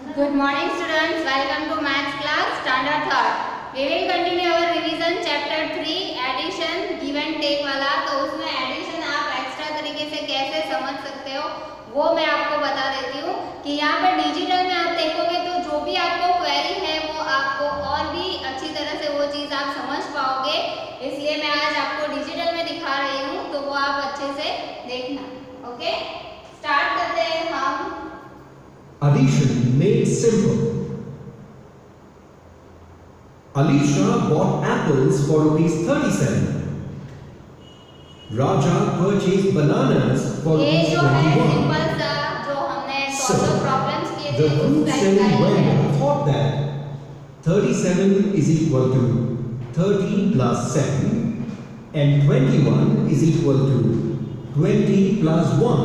Good morning students, welcome to maths class standard 3rd. We will continue our revision chapter 3 addition give and take वाला। तो उसमें addition आप extra तरीके से कैसे समझ सकते हो वो मैं आपको बता देती हूँ कि यहाँ पर डिजिटल में आप देखोगे तो जो भी आपको क्वेरी है वो आपको और भी अच्छी तरह से वो चीज़ आप समझ पाओगे, इसलिए मैं आज आपको डिजिटल में दिखा रही हूँ, तो वो आप अच्छे से देखना। ओके, स्टार्ट करते हैं हम। Addition made simple. Alisha bought apples for ₹37. Raja purchased bananas for ये जो है ₹21. सिंपल सा जो हमने सॉल्व प्रॉब्लम्स किए The थे fruit selling vendor thought that 37 is equal to 30 plus 7 and 21 is equal to 20 plus 1.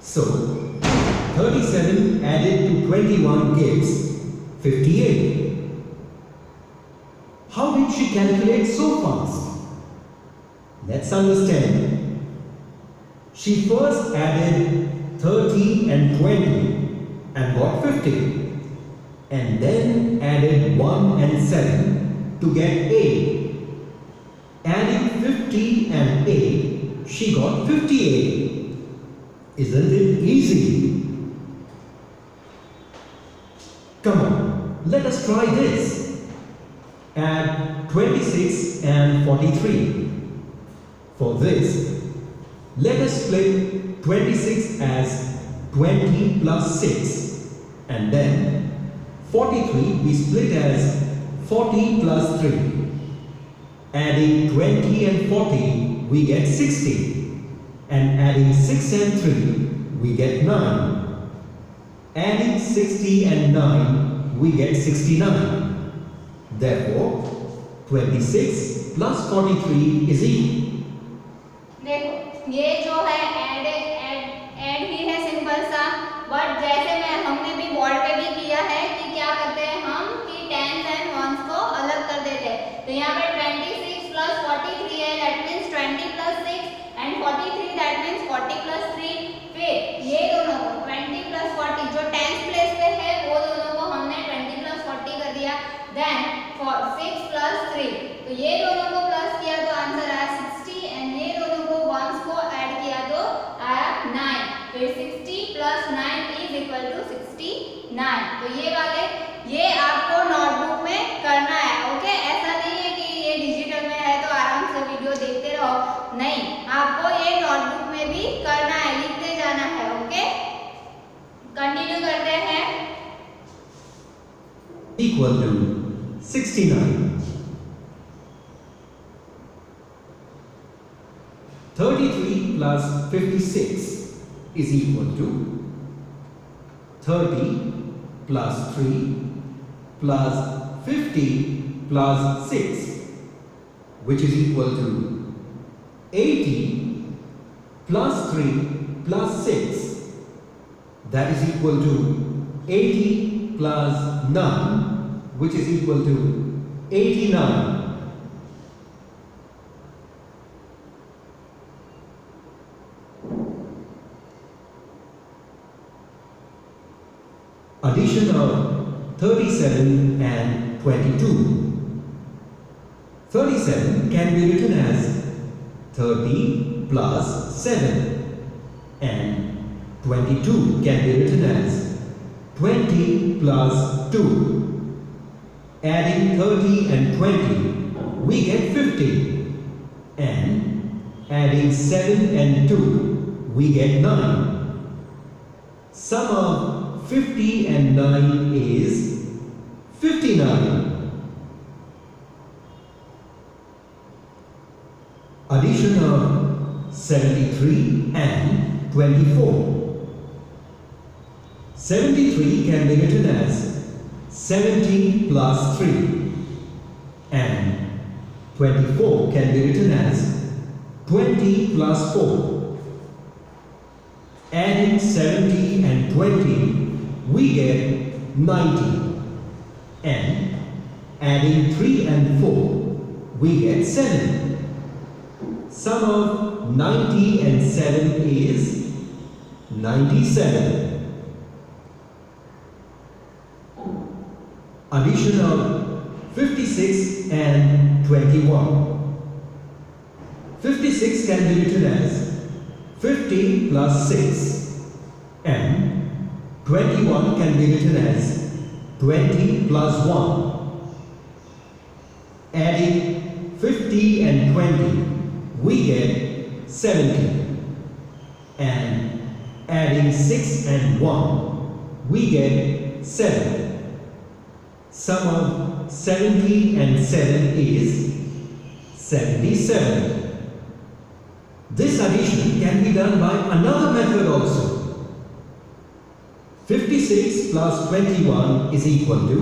So 37 added to 21 gives 58. How did she calculate so fast? Let's understand. She first added 30 and 20 and got 50, and then added 1 and 7 to get 8. Adding 50 and 8, she got 58. Isn't it easy? Come on, let us try this. Add 26 and 43. For this, let us split 26 as 20 plus 6, and then 43 we split as 40 plus 3. Adding 20 and 40 we get 60, and adding 6 and 3 we get 9. Adding 60 and 9, we get 69. Therefore, 26 plus 43 is equal. देखो ये जो है add ही है simple सा, but जैसे हमने भी board पे भी किया है कि क्या करते हैं हम कि टेंस एंड वंस को अलग कर देते हैं। तो यहाँ पे 26 प्लस 43 है, that means 20 plus 6 and 43 that means 40 plus 3। फिर ये दोनों को 20 प्लस 40 जो टेंस प्लेस पे है वो दोनों को हमने 20 प्लस 40 कर दिया। देन 6 प्लस 3, तो ये दोनों को प्लस किया तो आंसर आया 60, एंड ये दोनों को वंस को ऐड किया तो आया 9। फिर 60 प्लस 9 इज इक्वल टू 69। तो ये आपको नोटबुक में करना है। ओके, ऐसा नहीं है कि ये डिजिटल में है तो आराम से वीडियो देखते रहो, नहीं, आपको ये नोटबुक में भी करना है, लिखते जाना है। ओके, कंटिन्यू करते हैं। Equal to 69. 33 plus 56 is equal to 30 plus 3 plus 50 plus 6, which is equal to 80 plus 3 plus 6, that is equal to 80 plus 9, which is equal to 89. Addition of 37 and 22. 37 can be written as 30 plus 7, and 22 can be written as 20 plus 2. Adding 30 and 20, we get 50, and adding 7 and 2, we get 9. Sum of 50 and 9 is 59. Addition of 73 and 24. 73 can be written as 70 plus 3, and 24 can be written as 20 plus 4. Adding 70 and 20, we get 90, and adding 3 and 4, we get 7. Sum of 90 and 7 is 97. addition of 56 and 21. 56 can be written as 50 plus 6 and 21 can be written as 20 plus 1. Adding 50 and 20, we get 70. And adding 6 and 1, we get 7. Sum of 70 and 7 is 77. This addition can be done by another method also. 56 plus 21 is equal to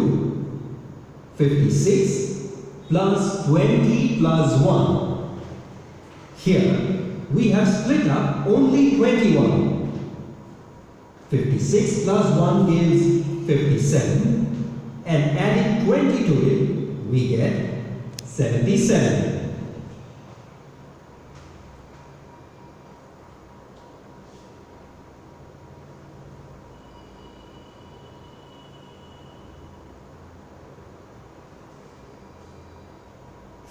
56 plus 20 plus 1. Here we have split up only 21. 56 plus 1 gives 57 and adding 20 to it we get 77.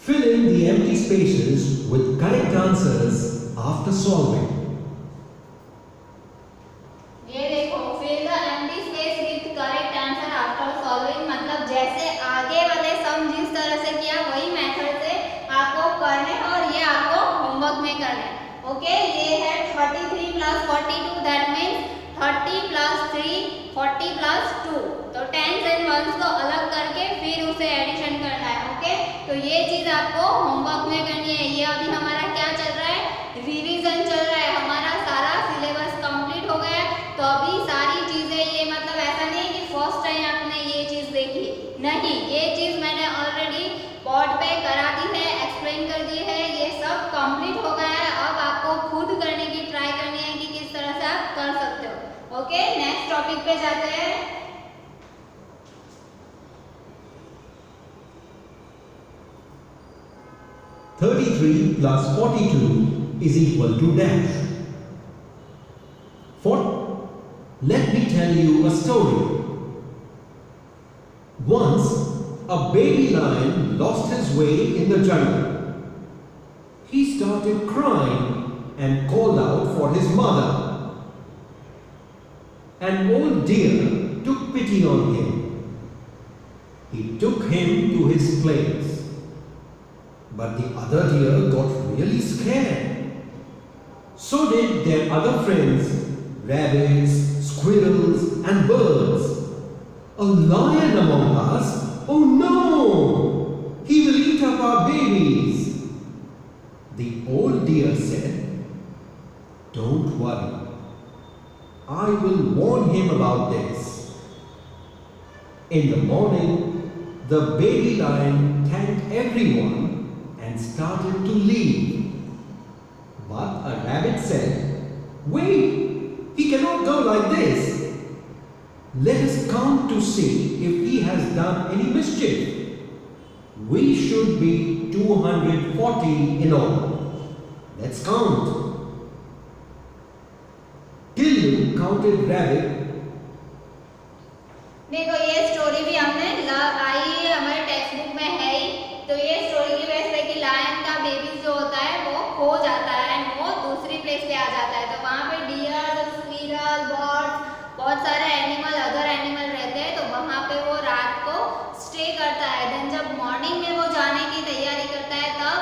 Fill in the empty spaces with correct answers after solving. ये देखो, fill the empty space with correct answer after solving, मतलब जैसे आगे वाले सम जिस तरह से किया वही मेथड से आपको करने और ये आपको होमवर्क में करना है. ओके, ये है 33 plus 42, that means 30 plus 3 40 plus 2. तो टेंस एंड वंस को अलग करके फिर उसे एडिशन करना है. ओके, तो ये चीज आपको होमवर्क में करनी है. ये अभी हमारा क्या चल रहा है, रिवीजन चल रहा है. हमारा सारा सिलेबस कंप्लीट हो गया है. तो अभी सारी चीजें, ये मतलब ऐसा नहीं है कि फर्स्ट टाइम आपने ये चीज देखी, नहीं, ये चीज मैंने ऑलरेडी बोर्ड पे करा दी है, एक्सप्लेन कर दी है. ये सब कंप्लीट हो गया है. अब आपको खुद करने की ट्राई करनी है कि किस तरह से आप कर सकते हो. ओके, नेक्स्ट टॉपिक पे जाते हैं. 33 plus 42 is equal to dash. Let me tell you a story. Once, a baby lion lost his way in the jungle. He started crying and called out for his mother. An old deer took pity on him. He took him to his place. But the other deer got really scared. So did their other friends, rabbits, squirrels and birds. A lion among us? Oh no! He will eat up our babies. The old deer said, "Don't worry. I will warn him about this." In the morning, the baby lion thanked everyone and started to leave. But a rabbit said, "Wait, he cannot go like this. Let us count to see if he has done any mischief. We should be 240 in all. Let's count." Tillu counted rabbit. देखो, ये story भी हमने आई है, हमारे text book में है ही. तो ये स्टोरी की बेस पे कि लायन का बेबी जो होता है वो खो जाता है एंड वो दूसरी प्लेस पे आ जाता है. तो वहाँ पे डियर, स्क्विरल, बर्ड्स, बहुत सारे एनिमल, अदर एनिमल रहते हैं. तो वहाँ पे वो रात को स्टे करता है. देन जब मॉर्निंग में वो जाने की तैयारी करता है तब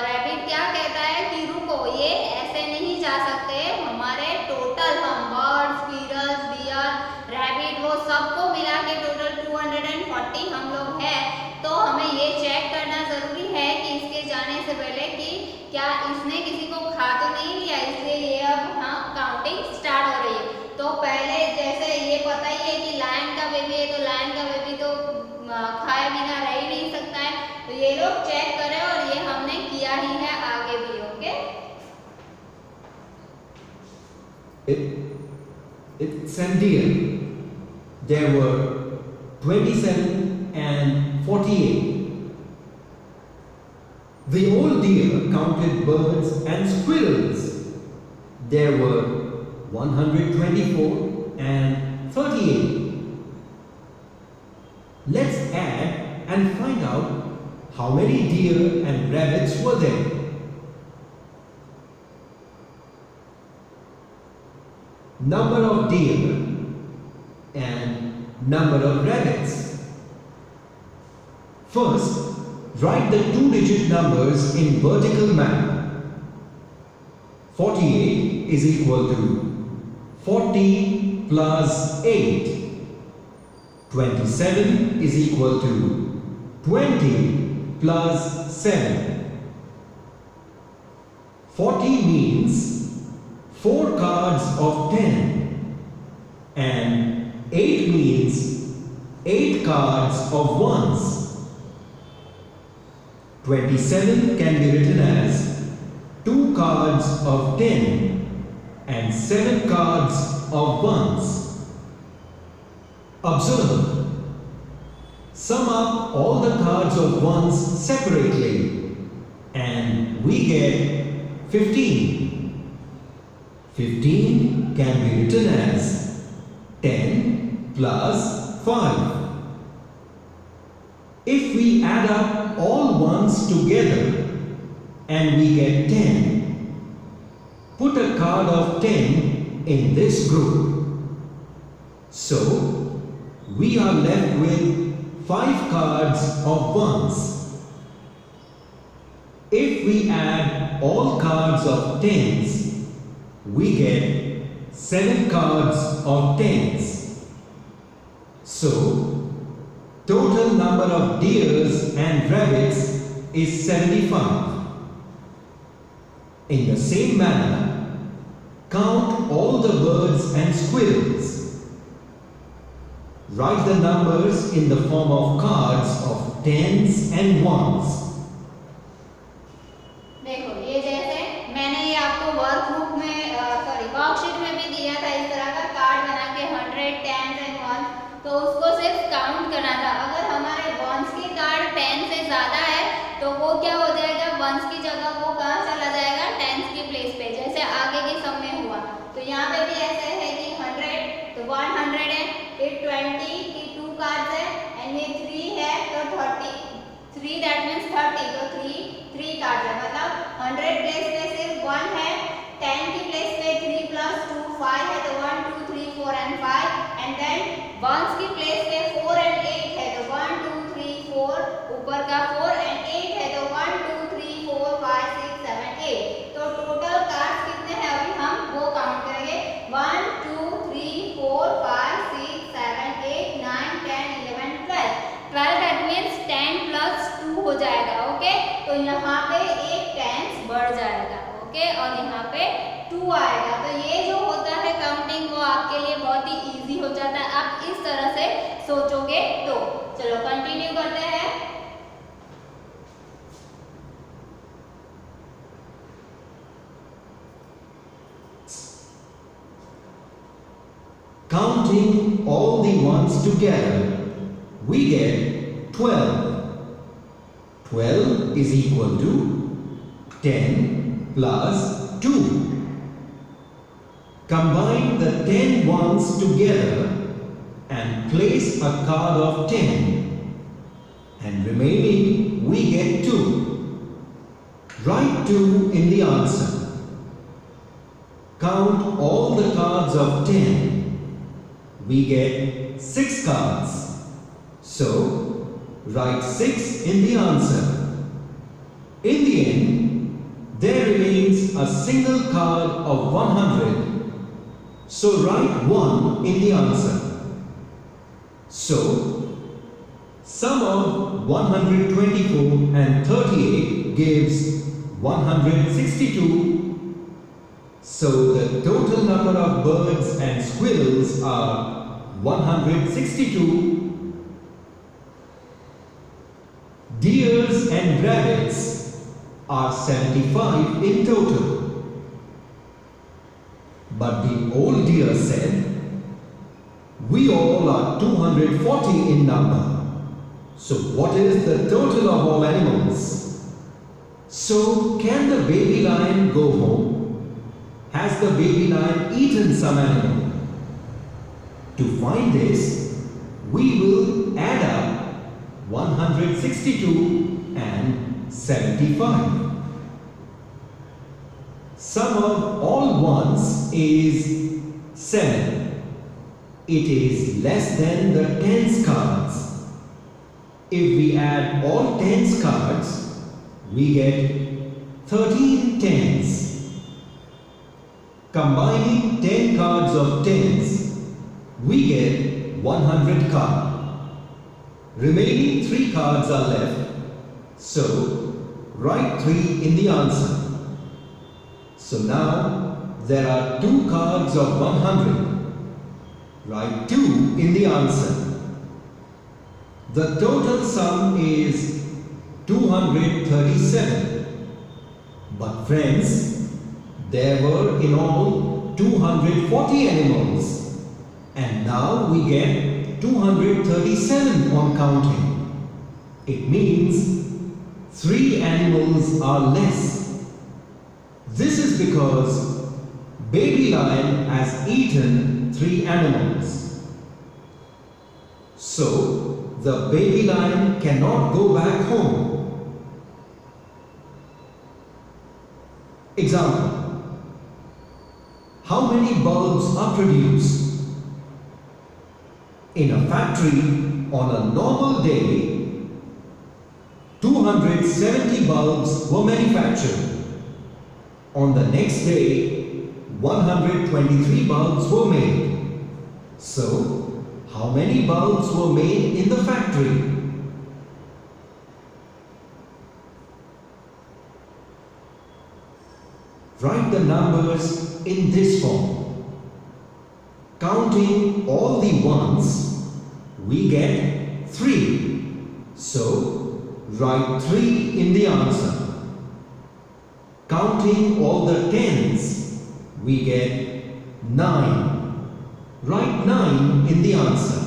रैबिट क्या कहता है कि रुको, ये ऐसे नहीं जा सकते. हमारे टोटल हम बर्ड, स्क्विरल्स, डियर, रैबिट, वो सबको मिला के टोटल 240 हम लोग हैं. तो हमें ये चेक करना जरूरी है कि इसके जाने से पहले कि क्या इसने किसी को खा तो नहीं लिया. इसलिए ये अब हाँ काउंटिंग स्टार्ट हो रही है. तो पहले जैसे ये पता ही है कि लायन का बेबी है, तो लायन का बेबी तो खाए बिना रह ही नहीं सकता है. तो ये लोग चेक करें और ये हमने किया ही है आगे भी. Okay, It's a deer. There were 27 and 48. The old deer counted birds and squirrels. There were 124 and 38. Let's and find out how many deer and rabbits were there. Number of deer and number of rabbits. First, write the two-digit numbers in vertical manner. 48 is equal to 40 plus 8. 27 is equal to 20 plus 7. 40 means 4 cards of 10 and 8 means 8 cards of ones. 27 can be written as 2 cards of 10 and 7 cards of ones. Observe. Sum up all the cards of ones separately and we get 15. 15 can be written as 10 plus 5. If we add up all ones together and we get 10, put a card of 10 in this group. So, we are left with 5 cards of ones. If we add all cards of 10s, we get 7 cards of 10s. So, total number of deers and rabbits is 75. In the same manner, count all the birds and squirrels. Write the numbers in the form of cards of tens and ones. देखो ये जैसे मैंने ये आपको workbook में worksheet में भी दिया था इस तरह का कार्ड बना के 100 10s एंड 1s, तो उसको सिर्फ काउंट करना था। अगर हमारे वंस की कार्ड 10 से ज़्यादा है तो वो क्या हो जाएगा, वंस की जगह वो कहाँ चला जाएगा, टेंस की प्लेस पे, जैसे आगे के सम में हुआ। तो यहाँ पे भी ऐसे है कि 100 तो 100 है, फिर 20 की 2 कार्ड्स है एंड ये 3 है तो 30, 3 दैट मीन्स 30 तो 3 कार्ड्स है, मतलब 100 प्लेस पे सिर्फ 1 है, 10 की प्लेस पे 3 प्लस 2 5 है तो 1 2 3 4 एंड 5 एंड देन वंस की प्लेस पे 4 एंड 8 है तो 1 2 3 4 ऊपर का 4 एंड 8 है तो 1 2 3 4 5 6 7 8। तो टोटल कार्ड्स कितने हैं अभी हम वो काउंट करेंगे 1 2 3 4 5 6 7 8 9 10 11 12 दैट मीन्स 10 प्लस 2 हो जाएगा। ओके, तो यहाँ पे एक टेंस बढ़ जाएगा। ओके, और यहाँ पे 2 आएगा। तो ये जो होता है काउंटिंग वो आपके लिए बहुत ही इजी हो जाता है, आप इस तरह से सोचोगे तो। चलो कंटिन्यू करते हैं। Counting all the ones together, we get 12. 12 is equal to 10 plus 2. Combine the 10 ones together and place a card of 10 and remaining we get 2. Write 2 in the answer. Count all the cards of 10. We get 6 cards. So, write 6 in the answer. In the end, there remains a single card of 100. So, write 1 in the answer. So, sum of 124 and 38 gives 162. So, the total number of birds and squirrels are 162. Deers and rabbits are 75 in total. But the old deer said, "We all are 240 in number. So what is the total of all animals? So can the baby lion go home? Has the baby lion eaten some animal?" To find this, we will add up 162 and 75. Sum of all ones is 7. It is less than the tens cards. If we add all tens cards, we get 13 tens. Combining 10 cards of tens, we get 100 cards. Remaining 3 cards are left, so write 3 in the answer. So now there are 2 cards of 100. Write 2 in the answer. The total sum is 237. But friends, there were in all 240 animals, and now we get 237 on counting. It means 3 animals are less. This is because baby lion has eaten 3 animals. So the baby lion cannot go back home. Example: how many bulbs are produced? In a factory on a normal day, 270 bulbs were manufactured. On the next day, 123 bulbs were made. So, how many bulbs were made in the factory? Write the numbers in this form. Counting all the ones, we get 3. So, write 3 in the answer. Counting all the tens, we get 9. Write 9 in the answer.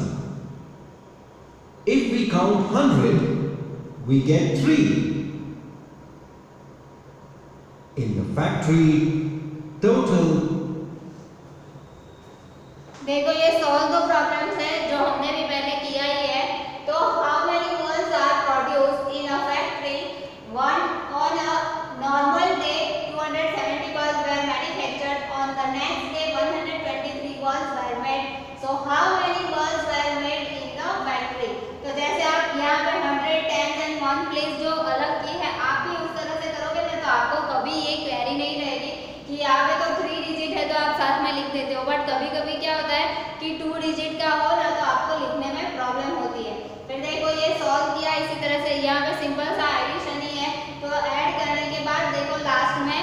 If we count 100, we get 3. In the factory, total. देखो ये solve दो problems है जो हमने भी पहले किया ही है. तो how many moles are produced in a factory? One on a normal day 270 balls were manufactured. On the next day 123 balls were made. So how many balls were made in the factory? तो जैसे आप यहाँ पे 100, 10 and 1 place जो अलग की है, आप भी उस तरह से करोगे ना तो आपको कभी ये क्वेरी नहीं रहेगी कि यहाँ पे तो 3 डिजिट है तो आप साथ में लिख देते हो. बट कभी कभी क्या होता है कि 2 डिजिट का हो ना तो आपको लिखने में प्रॉब्लम होती है. फिर देखो ये सॉल्व किया इसी तरह से. यहाँ पे सिंपल सा एडिशन ही है. तो ऐड करने के बाद देखो लास्ट में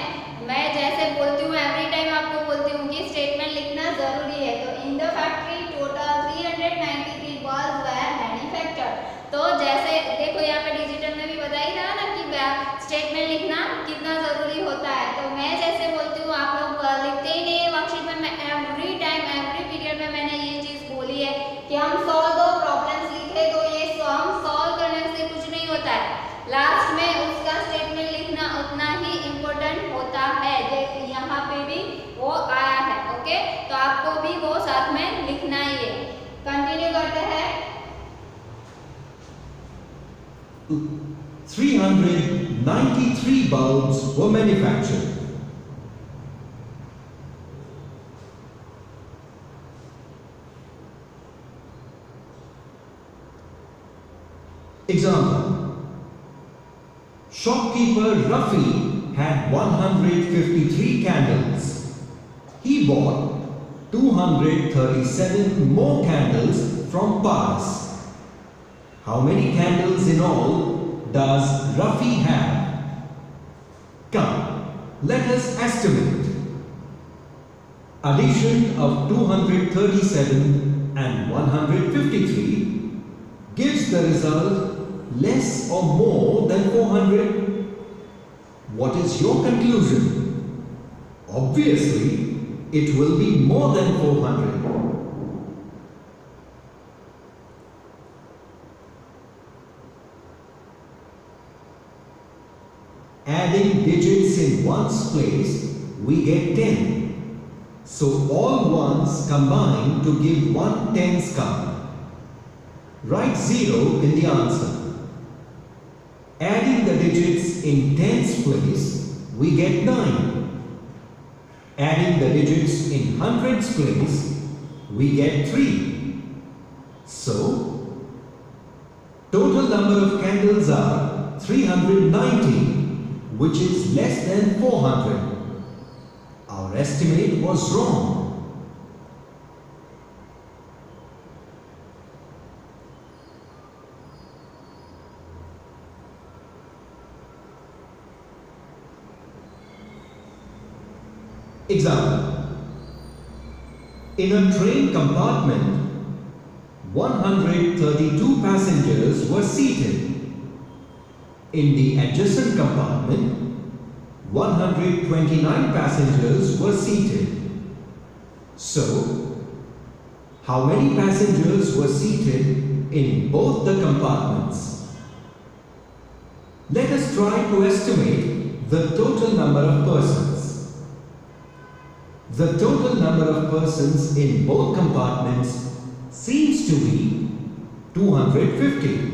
मैं जैसे बोलती हूँ एवरी टाइम आपको बोलती हूँ कि स्टेटमेंट लिखना जरूरी है. तो in the factory total 393 balls were manufactured. तो जैसे देखो यहाँ पे डिजिटल में भी बताई था ना कि स्टेटमेंट लिखना कितना जरूरी होता है. तो मैं जैसे बोलती हूँ आप लोग लिखते ही नहीं है वर्कशीट में. मैं एवरी टाइम एवरी पीरियड में मैंने ये चीज बोली है कि हम सॉल्व दो प्रॉब्लम्स लिखे तो ये हम सॉल्व करने से कुछ नहीं होता है. लास्ट में उसका स्टेटमेंट लिखना उतना ही इम्पोर्टेंट होता है. जैसे यहाँ पे भी वो आया है. ओके, तो आपको भी वो साथ में लिखना ही है. कंटिन्यू करते हैं. 393 bulbs were manufactured. Example: shopkeeper Rafi had 153 candles. He bought 237 more candles from Paras. How many candles in all does Rafi have? Come, let us estimate. Addition of 237 and 153 gives the result less or more than 400. What is your conclusion? Obviously, it will be more than 400. Adding digits in ones place, we get 10. So all ones combine to give one tens card. Write 0 in the answer. Adding the digits in tens place, we get 9. Adding the digits in hundreds place, we get 3. So, total number of candles are 390, which is less than 400. Our estimate was wrong. Example. In a train compartment, 132 passengers were seated. In the adjacent compartment, 129 passengers were seated. So, how many passengers were seated in both the compartments? Let us try to estimate the total number of persons. The total number of persons in both compartments seems to be 250.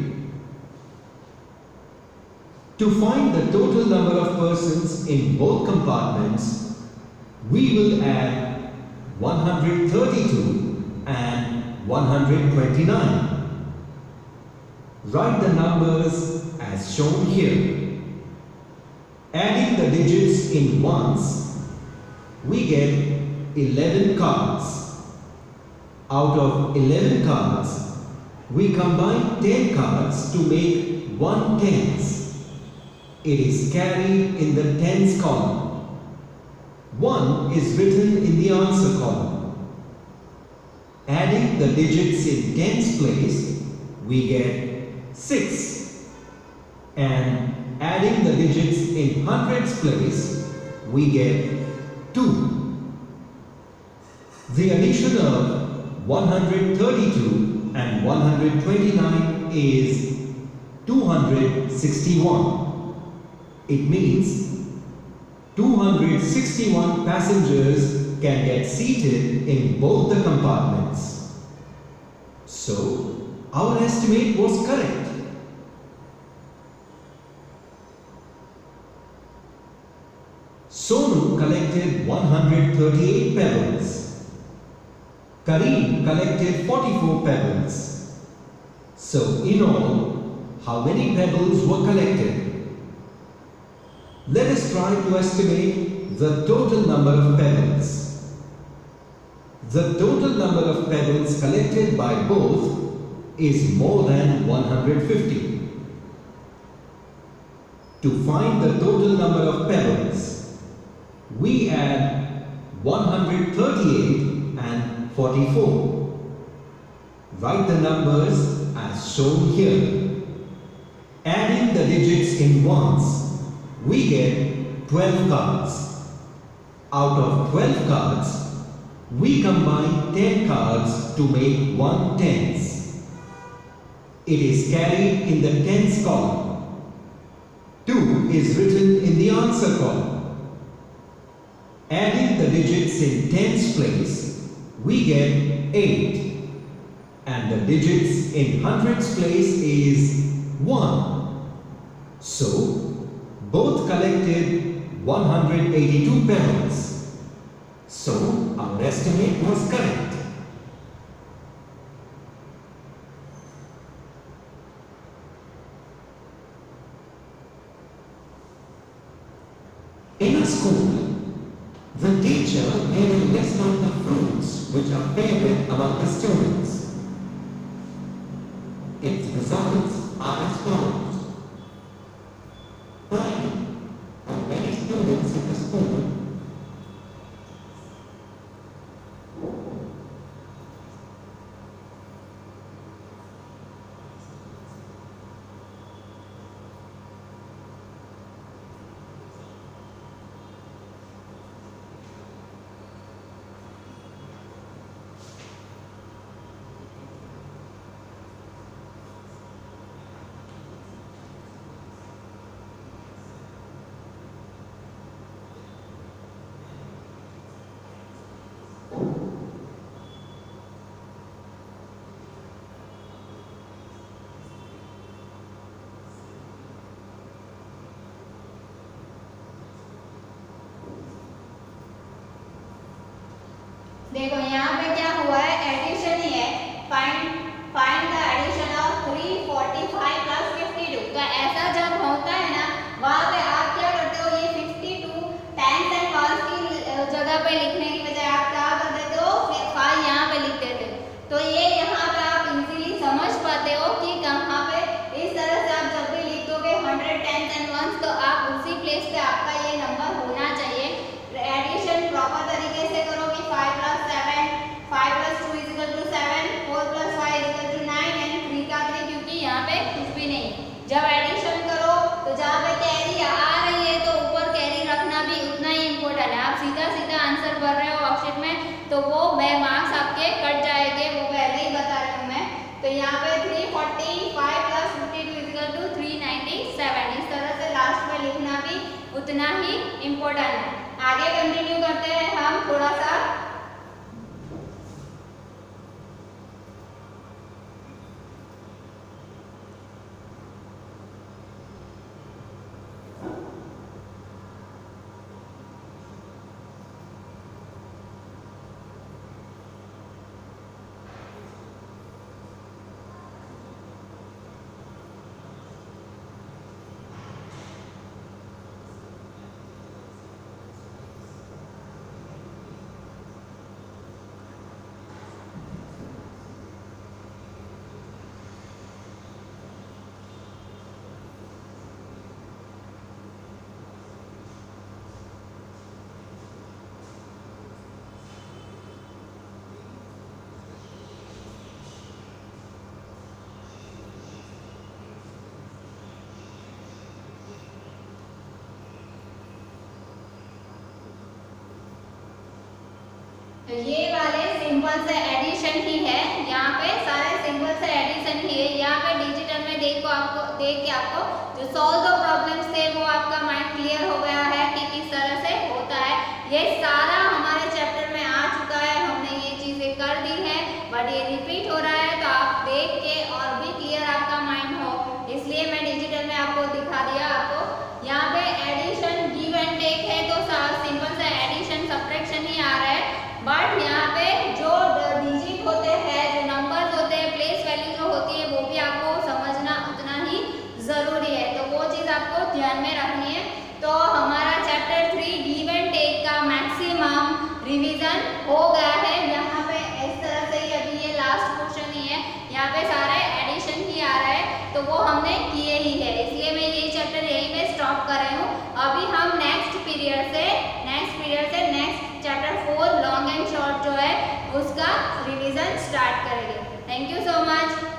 To find the total number of persons in both compartments, we will add 132 and 129. Write the numbers as shown here. Adding the digits in ones, we get 11 cards. Out of 11 cards, we combine 10 cards to make 1 tens. It is carried in the tens column. 1 is written in the answer column. Adding the digits in tens place, we get 6. And adding the digits in hundreds place, we get 2. The addition of 132 and 129 is 261. It means 261 passengers can get seated in both the compartments. So, our estimate was correct. Sonu collected 138 pebbles. Kareem collected 44 pebbles. So, in all, how many pebbles were collected? Let us try to estimate the total number of pebbles. The total number of pebbles collected by both is more than 150. To find the total number of pebbles, we add 138 and 44. Write the numbers as shown here. Adding the digits in ones, we get 12 cards. Out of 12 cards, we combine 10 cards to make 1 tens. It is carried in the tens column. 2 is written in the answer column. Adding the digits in tens place, we get 8. And the digits in hundreds place is 1. So, both collected 182 pebbles. So, our estimate was correct. In a school, the teacher gave a list of the fruits which are favorite among the students. Its results are as follows. How many students in the school देखो यहाँ पे क्या हुआ है, addition ही है। Find the addition of 345 plus 52। तो ऐसा जब होता है ना, वहाँ पे आप क्या करते हो, ये 52 टेंस एंड वंस की जगह पे लिखने की बजाय आप क्या कर देते हो, 5 यहाँ पे लिख देते हो। तो ये यहाँ पे आप इजीली समझ पाते हो कि कहाँ पे इस तरह से आप जब भी लिख दोगे 100 टेंस एंड वंस, तो आप उसी प्लेस पे आपका ये नंबर होना चाहिए। एडिशन प्रॉपर तरीके से करो कि 5 + 7, 5 + 2 = 7, 4 + 5 = 9 एंड 3 का 3, क्योंकि यहाँ पे कुछ भी नहीं। जब एडिशन करो तो जहाँ पे कैरी आ रही है तो ऊपर कैरी रखना भी उतना ही इम्पोर्टेंट है। आप सीधा सीधा आंसर भर रहे हो ऑप्शन में तो वो मार्क्स आपके कट जाएंगे, वो पहले ही बता रही हूँ मैं। तो यहाँ पे 345 + 52 = 397। इस तरह से लास्ट में लिखना भी उतना ही इम्पोर्टेंट है। आगे कंटिन्यू करते हैं हम थोड़ा सा। तो ये वाले सिंपल से एडिशन ही है, यहाँ पे सारे सिंपल से एडिशन ही है। यहाँ पे डिजिटल में देख के आपको जो सॉल्व द प्रॉब्लम्स थे वो आपका माइंड क्लियर हो गया है कि किस तरह से होता है। ये सारा हमारे चैप्टर में आ चुका है, हमने ये चीजें कर दी है, बट ये रिपीट हो रहा है तो आप देख के और भी क्लियर आपका माइंड हो, इसलिए मैं डिजिटल में आपको दिखा दिया। आपको यहाँ पे एडिशन गिव एंड टेक है तो सिंपल से एडिशन सब्ट्रैक्शन ही आ रहा है, बट यहाँ पे जो डिजिट होते हैं, जो नंबर्स होते हैं, प्लेस वैल्यू जो होती है, वो भी आपको समझना उतना ही जरूरी है। तो वो चीज आपको ध्यान में रखनी है। तो हमारा चैप्टर 3 गिव एंड टेक का मैक्सिमम रिवीजन हो गया है। यहाँ पे इस तरह से ही अभी ये लास्ट क्वेश्चन ही है, यहाँ पे सारे एडिशन ही आ रहा है, तो वो हमने किए ही है, इसलिए मैं ये चैप्टर यहीं पे स्टॉप कर रही हूँ। अभी हम नेक्स्ट पीरियड से next chapter 4 long and short जो है उसका रिवीजन स्टार्ट करेंगे। Thank you so much.